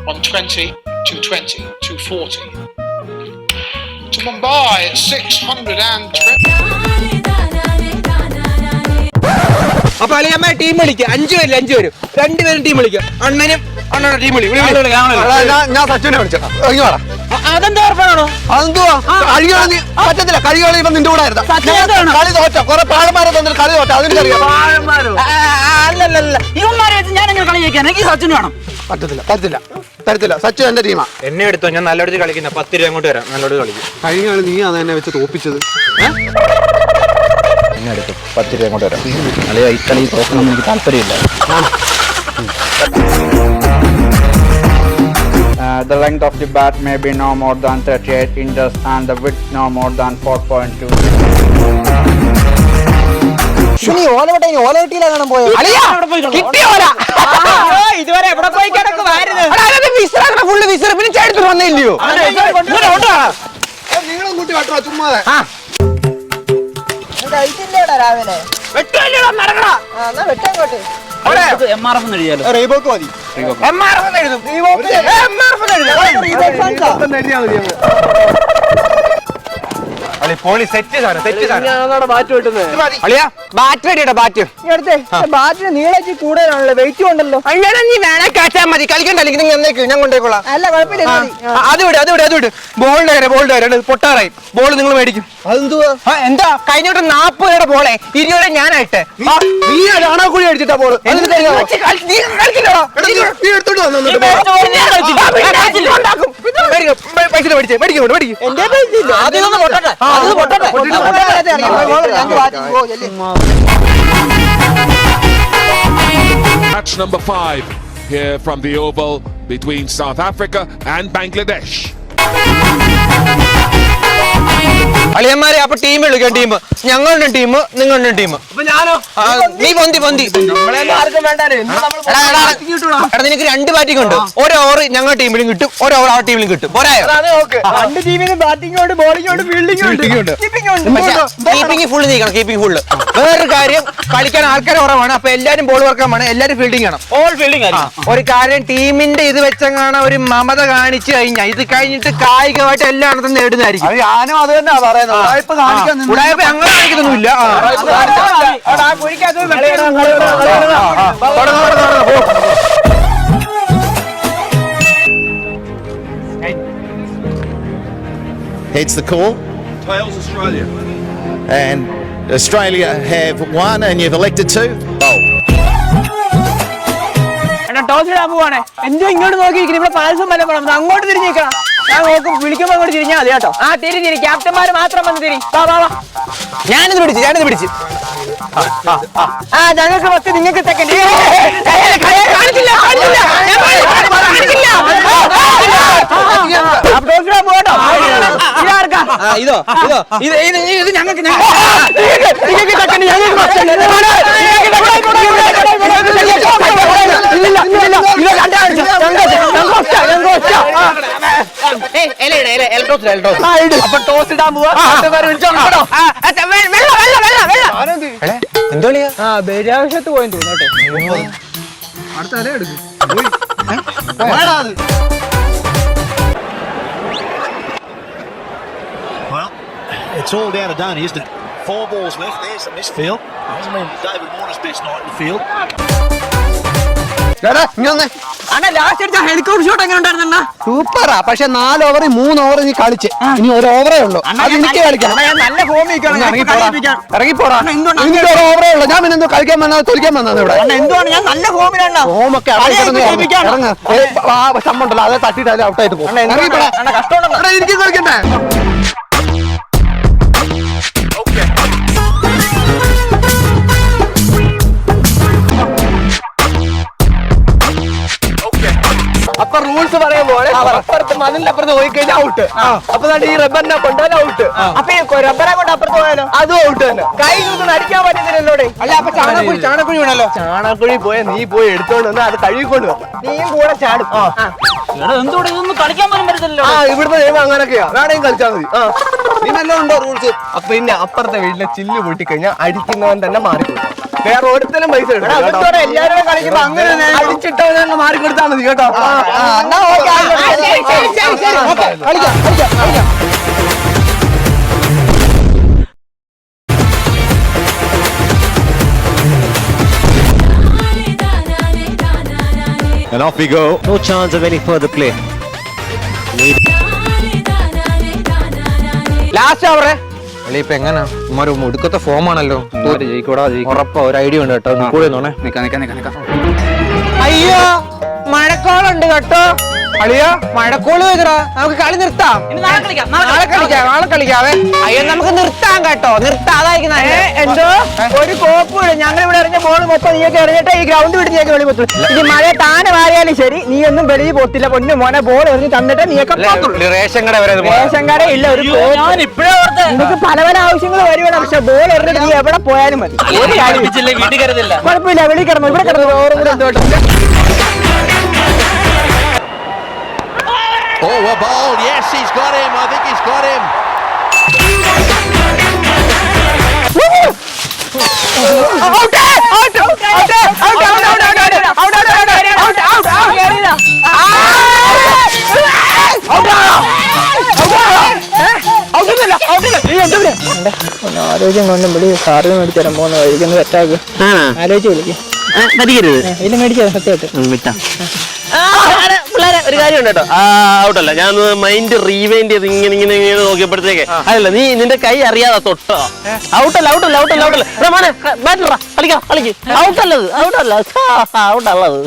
on 20, 220, 240. To Mumbai at 620. അപ്പൊ അളിയമ്മ team വിളിക്കുക 5 പേര് 5 പേരും 2 പേരും ടീം വിളിക്കുക അണ്ണനും അണ്ണയുടെ ടീം ഞാൻ സച്ചുവിനെ വിളിച്ചോ അതെന്താ ഉറപ്പാണോ അതെന്തുവാ കഴികളി പറ്റത്തില്ല കഴികളി ഇപ്പൊ നിന്റെ കൂടെ ആയിരുന്നു കളി തോറ്റ കുറെ പാഴന്മാരെ തന്നിട്ട് കളി തോറ്റ അതിനറിയാം അല്ലല്ല ഇവന്മാരെ വെച്ച് ഞാൻ എങ്ങനെ കളി ജയിക്കാൻ എനിക്ക് സച്ചിന് വേണം തരത്തില്ല സച്ചു എന്റെ ടീമാ എന്നെ എടുത്തോ ഞാൻ നല്ലോടത്ത് കളിക്കുന്ന 10 രൂപ അങ്ങോട്ട് വരാം നല്ലോട് കളിക്കും കഴിഞ്ഞ കളി നീ അത് എന്നെ വെച്ച് തോപ്പിച്ചത് എന്നെ എടുത്തു 10 രൂപ അങ്ങോട്ട് വരാം അല്ലെങ്കിൽ ഈ കളി തോക്കണം എനിക്ക് താല്പര്യമില്ല. The length of the bat may be no more than 38 inches and the width no more than 4.2. ഇതുവരെ എവിടെ പോയി കിടക്കുവായിരുന്നു വന്നില്ലയോ നിങ്ങളും കൂട്ടി വെട്ടോ ചുമ്മാതെ രാവിലെ MRF എഴുതിയാലോ റീബോക്ക് മതി MRF എഴുതും പോളി സെറ്റ് ബാറ്റിന് നീളച്ച് കൂടുതലാണല്ലോ വെയിറ്റ് ഉണ്ടല്ലോ നീ വേണേ കാച്ചാൽ മതി കളിക്കണ്ട ഞാൻ കൊണ്ടേക്കോളാം അല്ല കുഴപ്പമില്ല അത് വിട് ബോളിന്റെ പൊട്ടാറായി ബോൾ നിങ്ങൾ മേടിക്കും അതെന്തുവാ എന്താ കഴിഞ്ഞോട്ട് 40 ബോളെ 20 ഞാനായിട്ട് നീ കൂടി അടിച്ചിട്ടാ ball Match number 5 here from the Oval between South Africa and Bangladesh. അളിയന്മാരെ അപ്പൊ ടീം വിളിക്കാം ടീം ഞങ്ങളുടെ ടീം നിങ്ങളുടെ ടീം നീ പൊന്തി നിനക്ക് 2 ബാറ്റിംഗ് ഉണ്ട് 1 ഓവർ ഞങ്ങളുടെ ടീമിലും കിട്ടും 1 ഓവർ ആ ടീമിലും കിട്ടും പോരായോ 2 ടീമിന് ബാറ്റിംഗ് ഉണ്ട് ബോളിംഗ് ഉണ്ട് ഫീൽഡിംഗ് ഉണ്ട് കീപ്പിംഗ് ഫുള്ള് നീക്കണം കീപ്പിംഗ് ഫുള്ള് വേറൊരു കാര്യം കളിക്കാൻ ആൾക്കാർ കുറവാണ് അപ്പൊ എല്ലാരും ബോൾ വർക്കാൻ വേണം എല്ലാരും ഫീൽഡിംഗ് ആണ് ഓൾ ഫീൽഡിംഗ് ഒരു കാര്യം ടീമിന്റെ ഇത് വെച്ചങ്ങാണ് ഒരു മമത കാണിച്ചു കഴിഞ്ഞാൽ ഇത് കഴിഞ്ഞിട്ട് കായികമായിട്ട് എല്ലായിടത്തും നേടുന്നതായിരിക്കും ഞാനും അത് തന്നെ പറയുന്നത് ഉടായ്പ അങ്ങനെ കാണിക്കുന്നൊന്നുമില്ല Heads the call. Tails Australia. And Australia have won and you've elected to bowl. Toss ഇടാൻ പോവാണേ എന്തോ ഇങ്ങോട്ട് നോക്കിയിരിക്കുന്നു ഇവിടെ പായസം വല്ല പോണം അങ്ങോട്ട് തിരിഞ്ഞേക്കണം ഞാൻ നോക്കും വിളിക്കുമ്പോ അങ്ങോട്ട് തിരിഞ്ഞാൽ മതി കേട്ടോ തിരി ക്യാപ്റ്റന്മാര് മാത്രം വന്ന് തിരി ഞാനിത് പിടിച്ച് ഞങ്ങൾക്ക് 10 നിങ്ങൾക്ക് സെക്കൻഡ് ടോസ് ഇടാൻ പോകട്ടോ ഇതോ ഇത് ഞങ്ങൾക്ക് അപ്പൊ ടോസ് ഇടാൻ പോവാ എന്തോ ബഹിരാകാശത്ത് പോയെന്ന് തോന്നട്ടെ അടുത്ത അല എടുക്കും Well, it's all down to Dhoni, isn't it? 4 balls left. There's the missed field. Hasn't been David Warner's best night in the field. Last അടിച്ച ഹെലികോപ്റ്റർ ഷോട്ട് എങ്ങനെ ഉണ്ടായിരുന്ന സൂപ്പറാ പക്ഷെ 4 ഓവർ 3 ഓവർ നീ കളിച്ച് ഇനി 1 ഓവറേ ഉള്ളൂ അത് എനിക്ക് കളിക്കണം നല്ല ഇറങ്ങിപ്പോടാ എനിക്ക് 1 ഓവറേ ഉള്ളൂ ഞാൻ പിന്നെ എന്തോ കളിക്കാൻ വന്നാ തോൽക്കാൻ വന്നത് ഇവിടെ എന്തുവാണ് ഞാൻ നല്ല ഫോമിലാണ് ഹോമൊക്കെ ശമ്പണ്ടല്ലോ അതെ തട്ടിട്ട് ഔട്ടായിട്ട് പോകും എനിക്ക് കളിക്കണ്ടേ അപ്പൊ റൂൾസ് പറയുമ്പോൾ അപ്പുറത്ത് മതിലിന്റെ അപ്പുറത്ത് പോയി കഴിഞ്ഞാൽ ഔട്ട് അപ്പൊ ഈ റബ്ബറിനെ കൊണ്ടാലും ഔട്ട് അപ്പൊ ഈ റബ്ബറെ കൊണ്ട് അപ്പുറത്ത് പോയാലോ അതും ഔട്ട് തന്നെ കൈ ഒന്നും അടിക്കാൻ പറ്റുന്നില്ലല്ലോടെ അല്ല അപ്പൊ ചാണകക്കുഴി വേണല്ലോ ചാണകക്കുഴി പോയാൽ നീ പോയി എടുത്തോണ്ട് വന്ന് അത് കഴുകിക്കൊണ്ട് വരണം നീയും കൂടെ ചാടും എന്തുകൊണ്ട് ഇതൊന്നും കളിക്കാൻ പോലും പറ്റത്തില്ലല്ലോ ഇവിടുത്തെ നിയമം അങ്ങനൊക്കെയാ വേണമെങ്കിൽ കളിച്ചാൽ മതി നീ നല്ലോണം ഉണ്ടോ റൂൾസ് അപ്പൊ പിന്നെ അപ്പുറത്തെ വീട്ടിലെ ചില്ല് പൊട്ടി കഴിഞ്ഞാൽ അടിക്കുന്നവൻ തന്നെ മാറിപ്പോകും വേറെ ഒരുത്തനും പൈസ എല്ലാവരും കളിക്കുമ്പോ അങ്ങനെ അടിച്ചിട്ടവനെ മാറിക്കൊടുത്താൽ മതി കേട്ടോ. And off we go. No chance of any further play. Last അവരെ ഇപ്പൊ എങ്ങനെ ഒരു മുടുക്കത്തെ ഫോം ആണല്ലോ. ഉറപ്പാ ഒരു ഐഡിയ ഉണ്ട് കേട്ടോ. കൂടെ അയ്യോ മഴക്കോളുണ്ട് കേട്ടോ. അളിയോ മഴക്കോള് വെച്ചടാ, നമുക്ക് കളി നിർത്താം. നാളെ കളിക്കാവേ. അയ്യോ നമുക്ക് നിർത്താം കേട്ടോ, നിർത്താം. അതായിരിക്കും എന്തോ ഒരു കോപ്പും ഞങ്ങൾ ഇവിടെ എറിഞ്ഞ ബോൾ മൊത്തം നീയൊക്കെ എറിഞ്ഞിട്ട് ഈ ഗ്രൗണ്ട് വിട്ട് നീയൊക്കെ വെളി പോത്തുള്ളൂ. ഇനി മഴ താനെ മാറിയാലും ശരി, നീ ഒന്നും വെളിയിൽ പോത്തില്ല. പൊന്നു മോനെ ബോൾ എറിഞ്ഞ് തന്നിട്ട് നീയൊക്കെ റേഷൻ കട വരെ റേഷൻ കട ഇല്ല. ഒരു നിനക്ക് പല പല ആവശ്യങ്ങൾ വരുവാണ്. പക്ഷെ ബോൾ എറിഞ്ഞിട്ട് നീ എവിടെ പോയാലും മതി. കുഴപ്പമില്ല, വെളി കിടന്നു, ഇവിടെ കിടന്നു. ഓറും കൂടെ എന്തോട്ടെ. Oh, a ball. Yes, he's got him. I think he's got him. ആരോഗ്യം കൊണ്ടും വിളി സാറിന് മേടിച്ചു തരാൻ പോകുന്ന വഴിക്കുന്ന തെറ്റാക്ക് ആലോചിച്ച് വിളിക്കും. ഇതിൽ മേടിച്ചത് സത്യമായിട്ട് പിള്ളേരെ ഒരു കാര്യം കേട്ടോ. ഔട്ടല്ല, ഞാൻ മൈൻഡ് റീവൈൻഡ് ചെയ്ത് ഇങ്ങനെ ഇങ്ങനെ ഇങ്ങനെ നോക്കിയപ്പോഴത്തേക്ക് അല്ല നീ നിന്റെ കൈ അറിയാതെ തൊട്ടോ. ഔട്ടല്ല ഔട്ടല്ല ഔട്ടല്ല ഔട്ടല്ല മോനെ ബാറ്ററാ കളിക്കാം കളിക്ക്. ഔട്ടല്ലത് ഔട്ടല്ല ഔട്ടല്ലത്.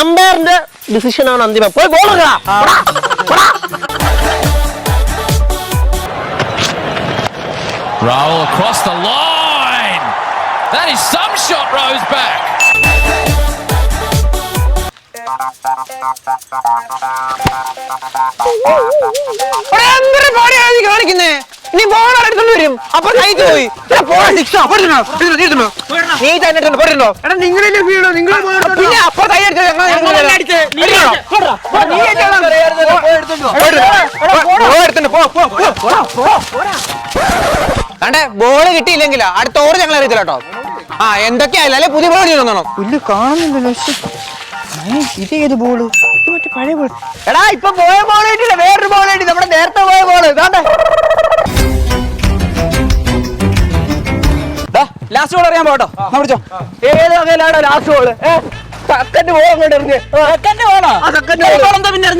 അമ്പയറിന്റെ ഡിസിഷൻ ആണ് അന്തിമം. പോയി ball Raul across the line. That is some shot, Rose back. കാണിക്കുന്നേ. നീ ബോൾ എടുത്തോണ്ട് വരും, അപ്പൊ കൈക്ക് പോയി. നീ തന്നെ പോയിട്ടുണ്ടോ? നിങ്ങളെ വീടോ നിങ്ങൾ പിന്നെ അപ്പൊ കൈ കണ്ടേ ബോള് കിട്ടിയില്ലെങ്കിലാ അടുത്ത ഓവർ ഞങ്ങൾ അറിയത്തില്ല കേട്ടോ. ആ എന്തൊക്കെയായാലും അല്ലെ പുതിയ ബോൾ തോന്നണം. പുല്ല് കാണുന്നില്ലല്ലോ. ഇത് ഏത് ബോള്? മറ്റേ പഴയ ബോൾ. എടാ ഇപ്പൊ പോയ ബോൾ കിട്ടില്ല, വേറൊരു ബോൾ കിട്ടി. നമ്മുടെ നേരത്തെ പോയ ബോള് കാണണ്ടേ. ലാസ്റ്റ് ബോൾ അറിയാൻ പോട്ടോ. ഏത് വകയിലാണോ ലാസ്റ്റ് ബോള്? സെക്കൻഡ് ബോൾ അങ്ങോട്ട് എറിഞ്ഞ്.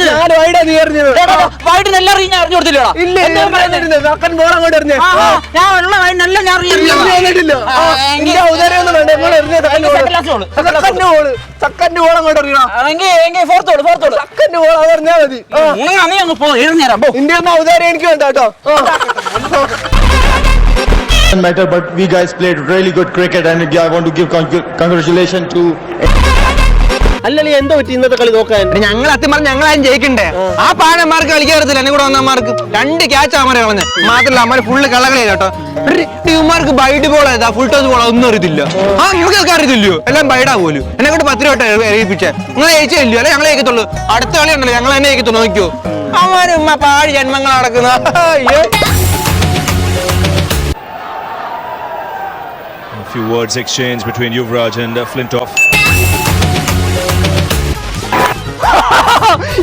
ഞാൻ വൈഡാ നീ എറിഞ്ഞത്. വൈഡിനെല്ലാം അറിഞ്ഞു കൊടുത്തില്ല. ഇല്ല സെക്കൻഡ് ബോൾ അങ്ങോട്ട് എറിഞ്ഞ്. സെക്കൻഡ് ബോൾ അങ്ങോട്ട് എറിയണം. സെക്കൻഡ് ബോൾ അത് എറിഞ്ഞാ മതി. ഇന്ത്യ ഒന്നും ഔദാര്യം എനിക്ക് വേണ്ട കേട്ടോ. Matter, but we guys played really good cricket, and I want to give congratulations to. അല്ലല്ലേ എന്തോ പറ്റി ഇന്നത്തെ കളി നോക്കാൻ? ഞങ്ങൾ സത്യം പറഞ്ഞ ഞങ്ങളാരും ജയിക്കണ്ടേ. ആ പാഴന്മാർക്ക് കളിക്കാറില്ല. എന്നെ കൂടെ വന്നമാർക്ക് 2 ക്യാച്ച് അമ്മരെ കളഞ്ഞ്. മാത്രല്ല അമ്മ ഫുള്ള് കളകളി കേട്ടോ. ടീമാർക്ക് ബൈഡ് ബോൾ ഏതാ ഫുൾ ടോസ് ബോൾ ഒന്നും അറിയത്തില്ല. നമുക്കൊക്കെ അറിയത്തില്ലയോ? എല്ലാം ബൈഡാ പോലും. എന്നെ കൊണ്ട് 10 രൂപ എഴുതിപ്പിച്ചേ. നിങ്ങൾ ജയിച്ചില്ലയോ? അല്ലെ ഞങ്ങൾ ജയിക്കത്തുള്ളൂ. അടുത്ത കളി ഉണ്ടല്ലോ ഞങ്ങൾ തന്നെ ജയിക്കത്തുള്ളൂ. നോക്കിയോ അമ്മ പാഴ് ജന്മങ്ങൾ നടക്കുന്ന. A few words exchanged between Yuvraj and Flintoff.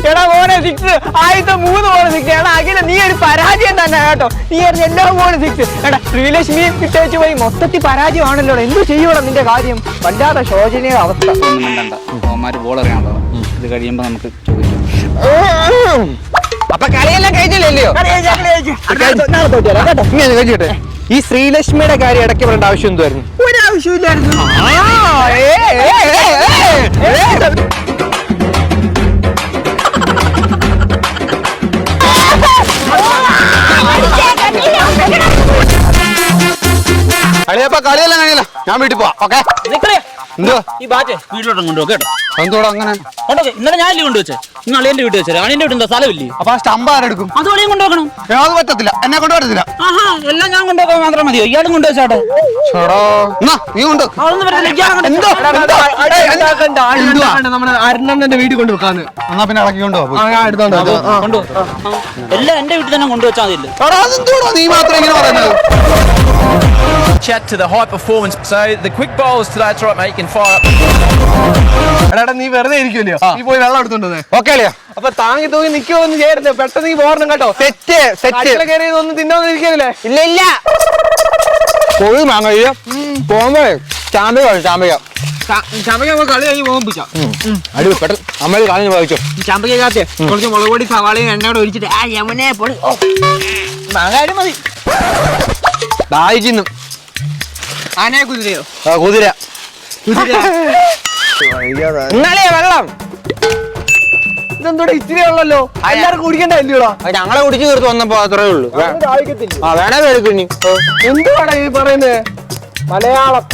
എടാ മോനെ 6 ആദ്യത്തെ 3 ബോൾ 6. എടാ അഖില നീ ഒരു പരാജയം തന്നെ കേട്ടോ. നീ എല്ലാ ബോളും 6. എടാ ശ്രീലക്ഷ്മി വിട്ടേച്ച് പോയി മൊത്തത്തിൽ പരാജയമാണല്ലോ. എന്ത് ചെയ്യൂടാ നിന്റെ കാര്യം? വല്ലാത്ത ശോചനീയ അവസ്ഥ. ബോൾ അറിയാമല്ലോ, ഇത് കഴിയുമ്പോ നമുക്ക് അപ്പൊ കളിയെല്ലാം കഴിഞ്ഞില്ലല്ലോ. കഴിച്ചോട്ടെ. ഈ ശ്രീലക്ഷ്മിയുടെ കാര്യം ഇടയ്ക്ക് പറയേണ്ട ആവശ്യം എന്തായിരുന്നു? ഒരു ആവശ്യമില്ലായിരുന്നു. കളിയപ്പ കളിയെല്ലാം കഴിയില്ല, ഞാൻ വീട്ടിൽ പോവാം. ഓക്കെ എന്തോ ഈ ബാറ്റ് വീട്ടിലോട്ട് കൊണ്ടുപോകും കേട്ടോ. എന്തോടാ അങ്ങനെ? ഇന്നലെ ഞാനല്ലേ കൊണ്ടുവച്ചേ? നിങ്ങൾ അളിയന്റെ വീട്ടിൽ വെച്ചാൽ അളിയന്റെ വീട്ടിൽ എന്താ സ്ഥലമില്ലേ? അപ്പൊ ആ സ്റ്റമ്പ് ആരെടുക്കും? അത് അളിയും കൊണ്ടുപോകണം. അത് പറ്റത്തില്ല, എന്നെ കൊണ്ട് പറ്റത്തില്ല. ആഹാ എല്ലാം ഞാൻ കൊണ്ടുപോകാൻ മാത്രം മതിയോ? ഇയാളും കൊണ്ടുവച്ചാട്ടെ. നീ കൊണ്ട് നമ്മുടെ അരുണന്റെ വീട്ടിൽ കൊണ്ടുവെക്കാന്ന്. എന്നാ പിന്നെ ഇടയ്ക്ക് കൊണ്ടുപോകും. എല്ലാം എന്റെ വീട്ടിൽ തന്നെ കൊണ്ടുവച്ചാൽ മതിയല്ലോ. നീ മാത്രം ഇങ്ങനെ പറയുന്നത്. chat to the high performance. So the quick bowlers today, that's right, mate. You can fire up. എടാ നീ വെറുതെ ഇരിക്കുമല്ലോ, നീ പോയി വെള്ളം എടുത്തോണ്ടേ. ഓക്കെ അല്ലയോ? അപ്പൊ താങ്ങി തൂങ്ങി നിൽക്കുമൊന്നും ചെയ്യരുത്, പെട്ടെന്ന് നീ പോരണം കേട്ടോ. സെറ്റ് സെറ്റ് കയറി ഒന്നും തിന്നോന്ന് ഇരിക്കല്ലേ. ഇല്ല ഇല്ല കൊഴു മാങ്ങ പോകുമ്പോ ചാമ്പിക കളി കഴിഞ്ഞ് പോകുമ്പോ അടി പെട്ടെന്ന് അമ്മ കളഞ്ഞ് വായിച്ചോ. ചമ്പക്കകത്ത് കുറച്ച് മുളക് പൊടി സവാളയും എണ്ണയോടെ ഒഴിച്ചിട്ട് ആ യമനെ പൊടി മാങ്ങാനും മതി. ദാഹിക്കുന്നു. ആനയെ കുതിരയോ? കുതിര ഇന്നലെ വെള്ളം ഇതെന്തോടെ ഇത്തിരി ഉള്ളല്ലോ, എല്ലാവർക്കും കുടിക്കണ്ട ഇല്ലയോടാ. ഞങ്ങളെ കുടിച്ചു തീർത്ത് വന്നപ്പോ അത്രേ ഉള്ളൂ. വേണേ കേൾക്കും. എന്തുവാടാ ഈ പറയുന്നത്? മലയാളം